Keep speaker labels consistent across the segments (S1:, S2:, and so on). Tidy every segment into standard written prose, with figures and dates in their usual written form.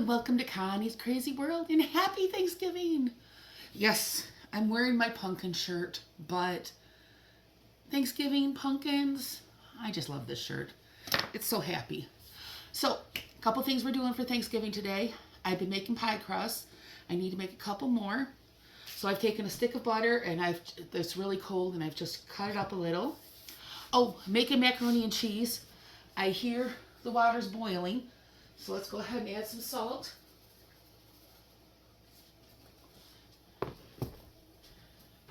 S1: welcome to Connie's Crazy World and happy Thanksgiving. Yes, I'm wearing my pumpkin shirt, but Thanksgiving pumpkins, I just love this shirt. It's so happy. So, a couple things we're doing for Thanksgiving today. I've been making pie crusts. I need to make a couple more. So I've taken a stick of butter and it's really cold and I've just cut it up a little. Oh, making macaroni and cheese. I hear the water's boiling. So let's go ahead and add some salt.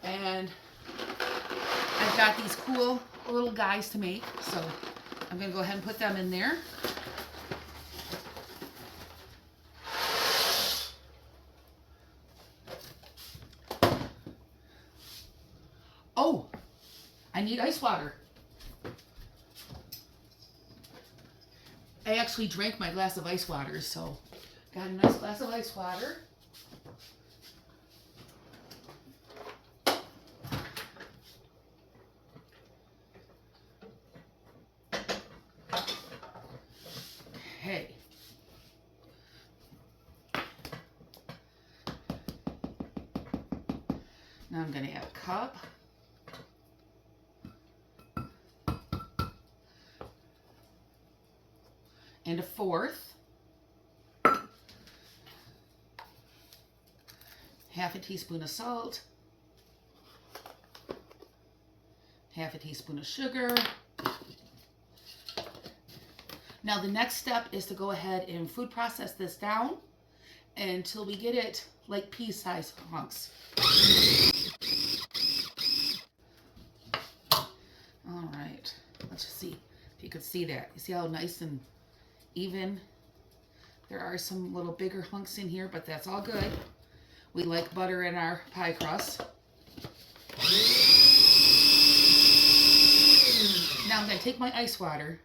S1: And I've got these cool little guys to make. So I'm going to go ahead and put them in there. Oh, I need ice water. I actually drank my glass of ice water, so got a nice glass of ice water. Okay. Now I'm going to add a cup. And a fourth. Half a teaspoon of salt. Half a teaspoon of sugar. Now the next step is to go ahead and food process this down until we get it like pea-sized hunks. All right, let's just see if you could see that. You see how nice and even? There are some little bigger hunks in here, but that's all good. We like butter in our pie crust. Now I'm going to take my ice water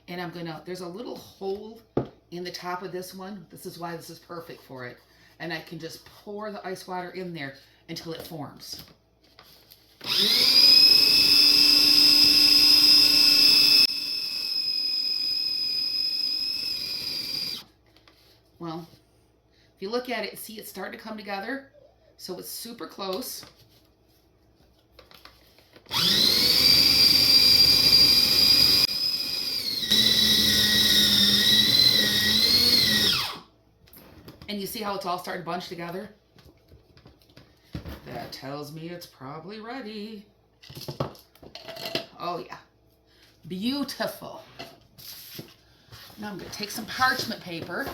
S1: and there's a little hole in the top of this one. This is why this is perfect for it. And I can just pour the ice water in there until it forms. Well, if you look at it, see it's starting to come together. So it's super close. And you see how it's all starting to bunch together? That tells me it's probably ready. Oh yeah, beautiful. Now I'm going to take some parchment paper.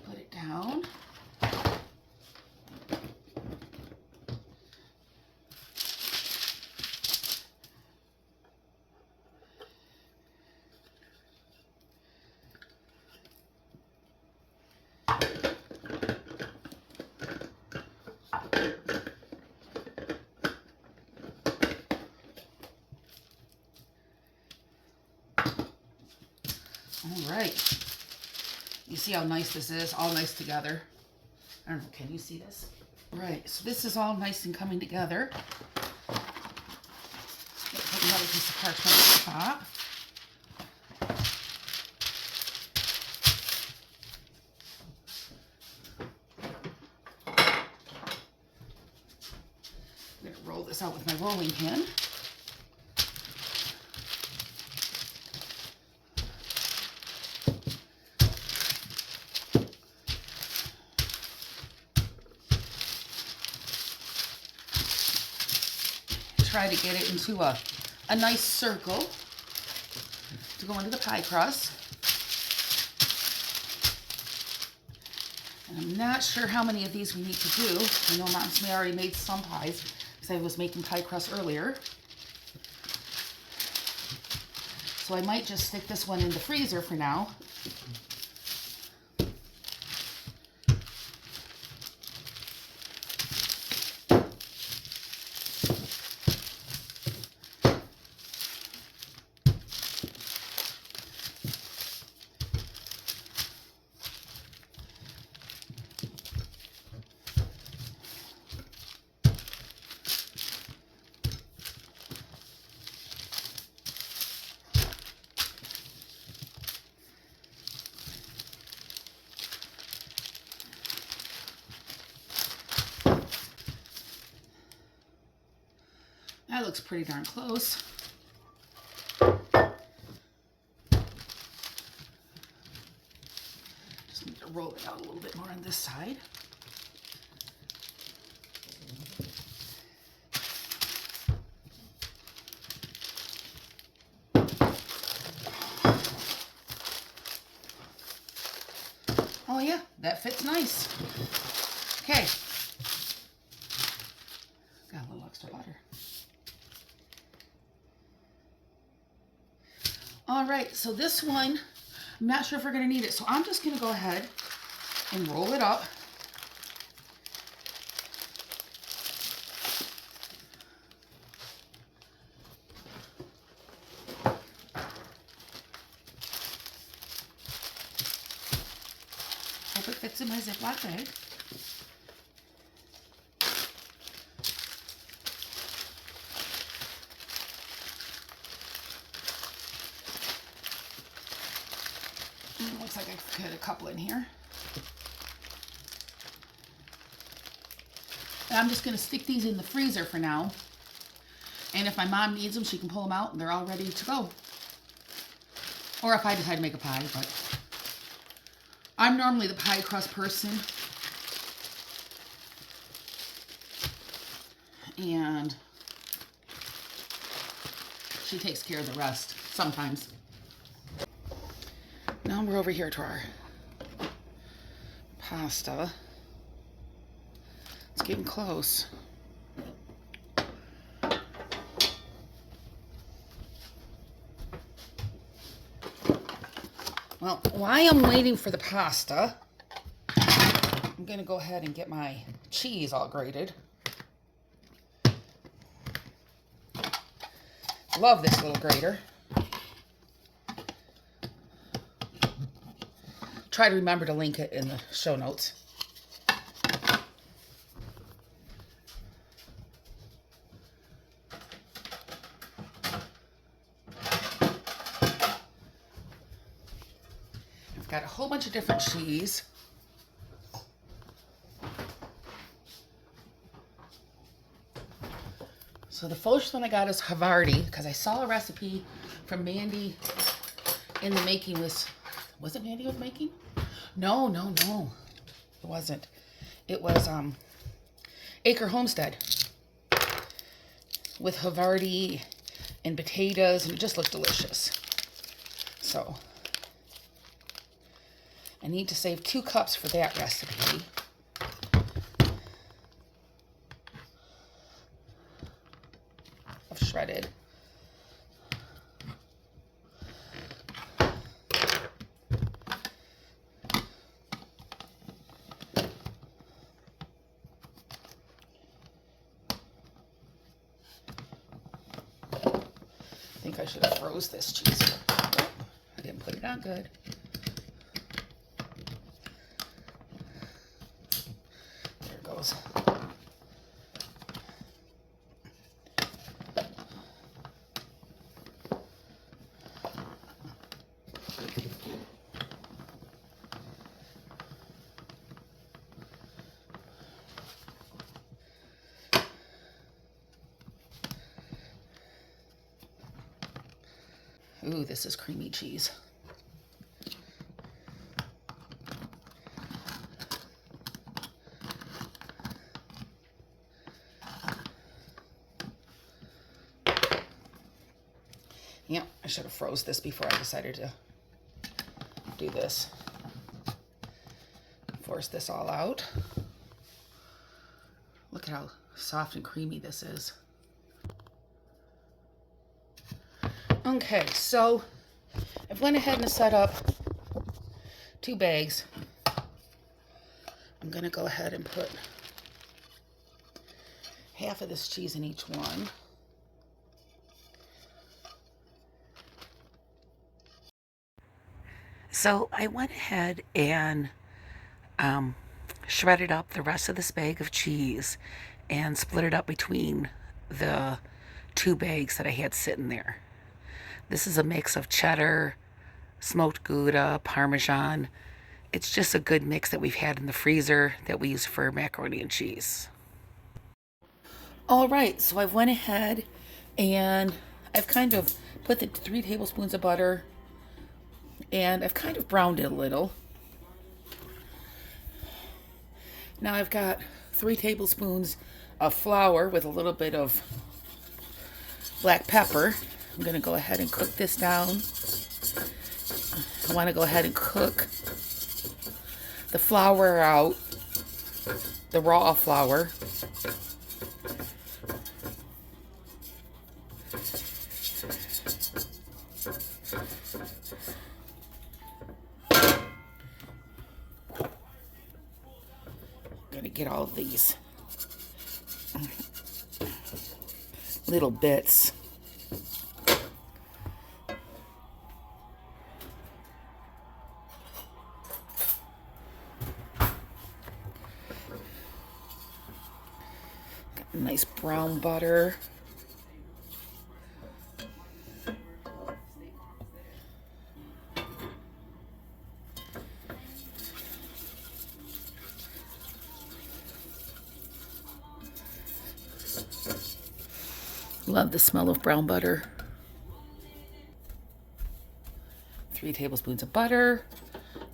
S1: Put it down. All right. You see how nice this is? All nice together. I don't know, can you see this? All right, so this is all nice and coming together. Put another piece of parchment on top. I'm going to roll this out with my rolling pin. Try to get it into a nice circle to go into the pie crust. And I'm not sure how many of these we need to do. I know Mom's already made some pies because I was making pie crust earlier. So I might just stick this one in the freezer for now. That looks pretty darn close. Just need to roll it out a little bit more on this side. Oh yeah, that fits nice. Okay. Got a little extra butter. All right, so this one, I'm not sure if we're gonna need it, so I'm just gonna go ahead and roll it up. Hope it fits in my Ziploc bag. Looks like I put a couple in here. And I'm just going to stick these in the freezer for now. And if my mom needs them, she can pull them out and they're all ready to go. Or if I decide to make a pie, but I'm normally the pie crust person. And she takes care of the rest sometimes. Now we're over here to our pasta. It's getting close. Well, while I'm waiting for the pasta, I'm gonna go ahead and get my cheese all grated. Love this little grater. Try to remember to link it in the show notes. I've got a whole bunch of different cheese. So the first one I got is Havarti, because I saw a recipe from Mandy in the making. Was it Mandy was making? No, it wasn't. It was Acre Homestead with Havarti and potatoes, and it just looked delicious. So I need to save 2 cups for that recipe. Of shredded. I think I should have froze this cheese here. Oh, I didn't put it on good. There it goes. Ooh, this is creamy cheese. Yeah, I should have froze this before I decided to do this. Force this all out. Look at how soft and creamy this is. Okay, so I've went ahead and set up 2 bags. I'm gonna go ahead and put half of this cheese in each one. So I went ahead and shredded up the rest of this bag of cheese and split it up between the 2 bags that I had sitting there. This is a mix of cheddar, smoked Gouda, Parmesan. It's just a good mix that we've had in the freezer that we use for macaroni and cheese. All right, so I went ahead And I've kind of put the 3 tablespoons of butter, and I've kind of browned it a little. Now I've got 3 tablespoons of flour with a little bit of black pepper. I'm going to go ahead and cook this down. I want to go ahead and cook the flour out, the raw flour. I'm going to get all of these little bits. Got nice brown butter. Love the smell of brown butter. 3 tablespoons of butter,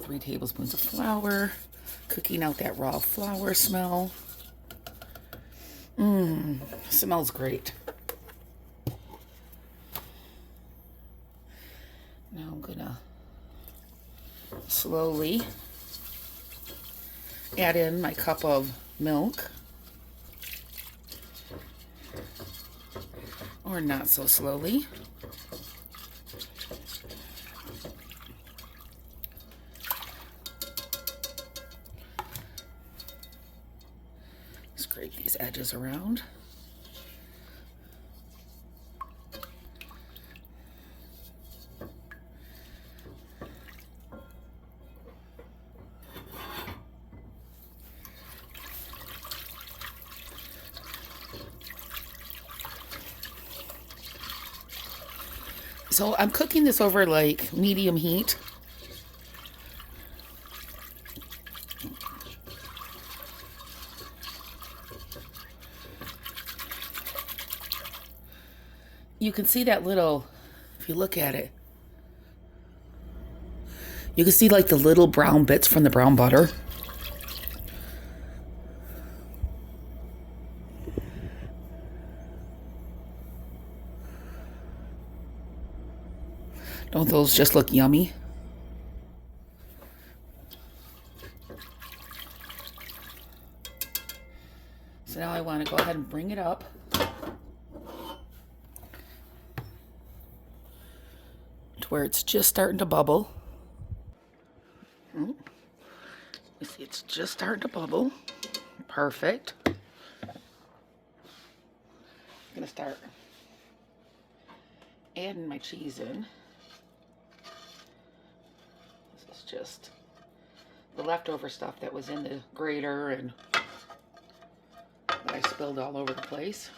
S1: 3 tablespoons of flour, cooking out that raw flour smell. Smells great. Now I'm gonna slowly add in my cup of milk. Or not so slowly. Scrape these edges around. So I'm cooking this over like medium heat. You can see that little, if you look at it, you can see like the little brown bits from the brown butter. Don't those just look yummy? So now I want to go ahead and bring it up. To where it's just starting to bubble. You see it's just starting to bubble. Perfect. I'm going to start adding my cheese in. This is just the leftover stuff that was in the grater and that I spilled all over the place.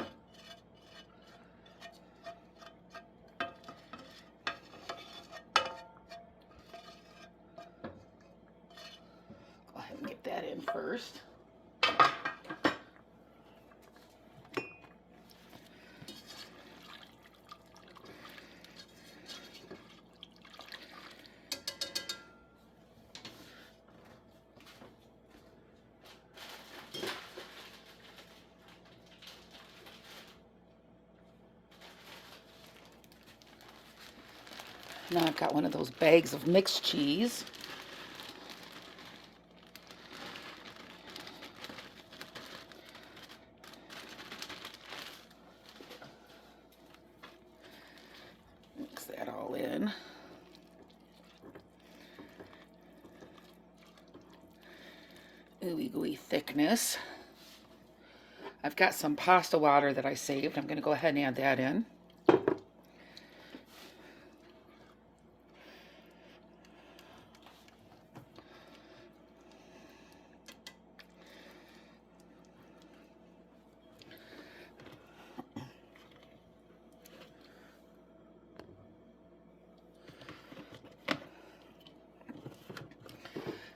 S1: Go ahead and get that in first. Now I've got one of those bags of mixed cheese. Mix that all in. Ooey gooey thickness. I've got some pasta water that I saved. I'm going to go ahead and add that in.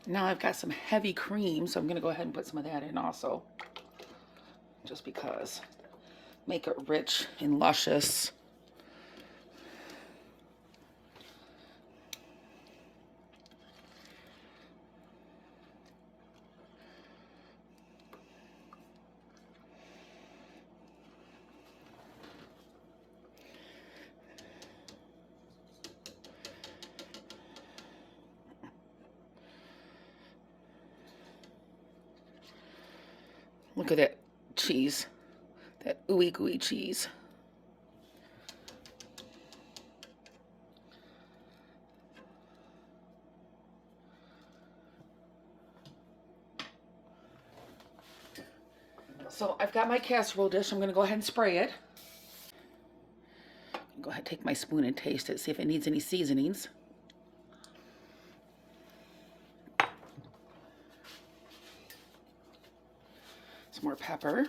S1: Now I've got some heavy cream, so I'm going to go ahead and put some of that in also, just because Make it rich and luscious. Look at that cheese, that ooey gooey cheese. So I've got my casserole dish. I'm going to go ahead and spray it. Go ahead and take my spoon and taste it, see if it needs any seasonings. Some more pepper.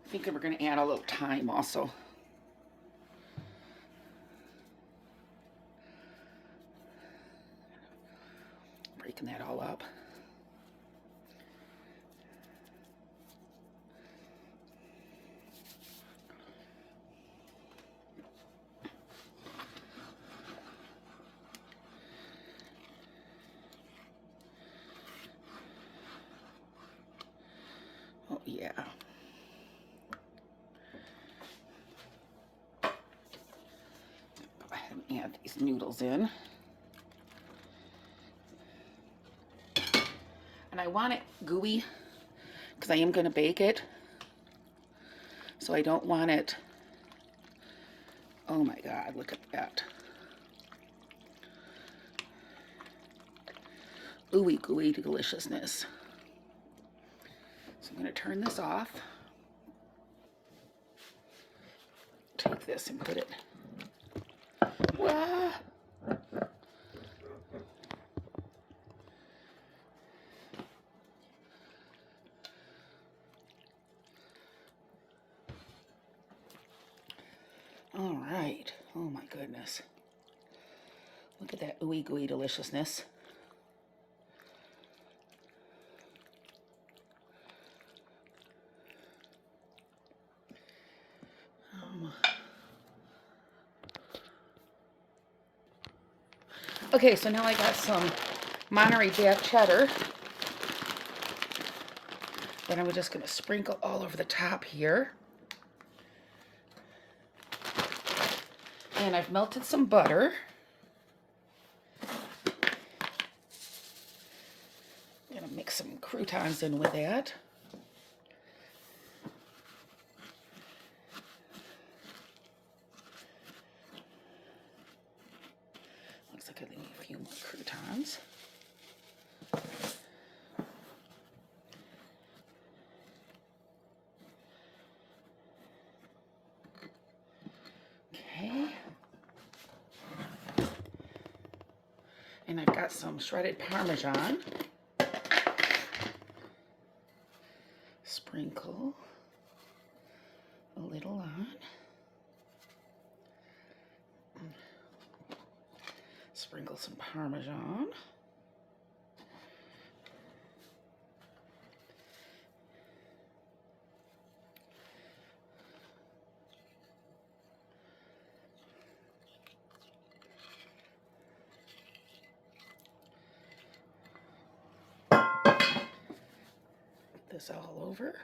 S1: I think we're going to add a little thyme also. Breaking that all up. Oh yeah. Go ahead and add these noodles in. And I want it gooey because I am going to bake it. So I don't want it, oh my God, look at that. Ooey gooey deliciousness. So I'm going to turn this off. Take this and put it. Wah! All right. Oh my goodness. Look at that ooey gooey deliciousness. Okay, so now I got some Monterey Jack cheddar that I'm just going to sprinkle all over the top here. And I've melted some butter. I'm going to mix some croutons in with that. Looks like I need a few more croutons. Okay. And I've got some shredded Parmesan. Sprinkle a little on. Sprinkle some Parmesan. This all over.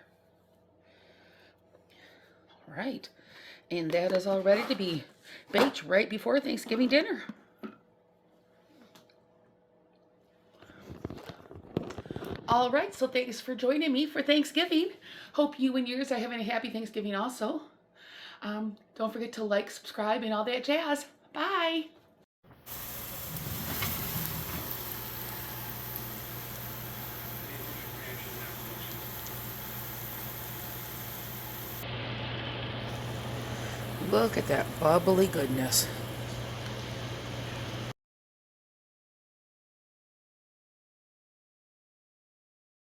S1: All right, and that is all ready to be baked right before Thanksgiving dinner. All right, so thanks for joining me for Thanksgiving. Hope you and yours are having a happy Thanksgiving also. Don't forget to like, subscribe, and all that jazz. Bye. Look at that bubbly goodness.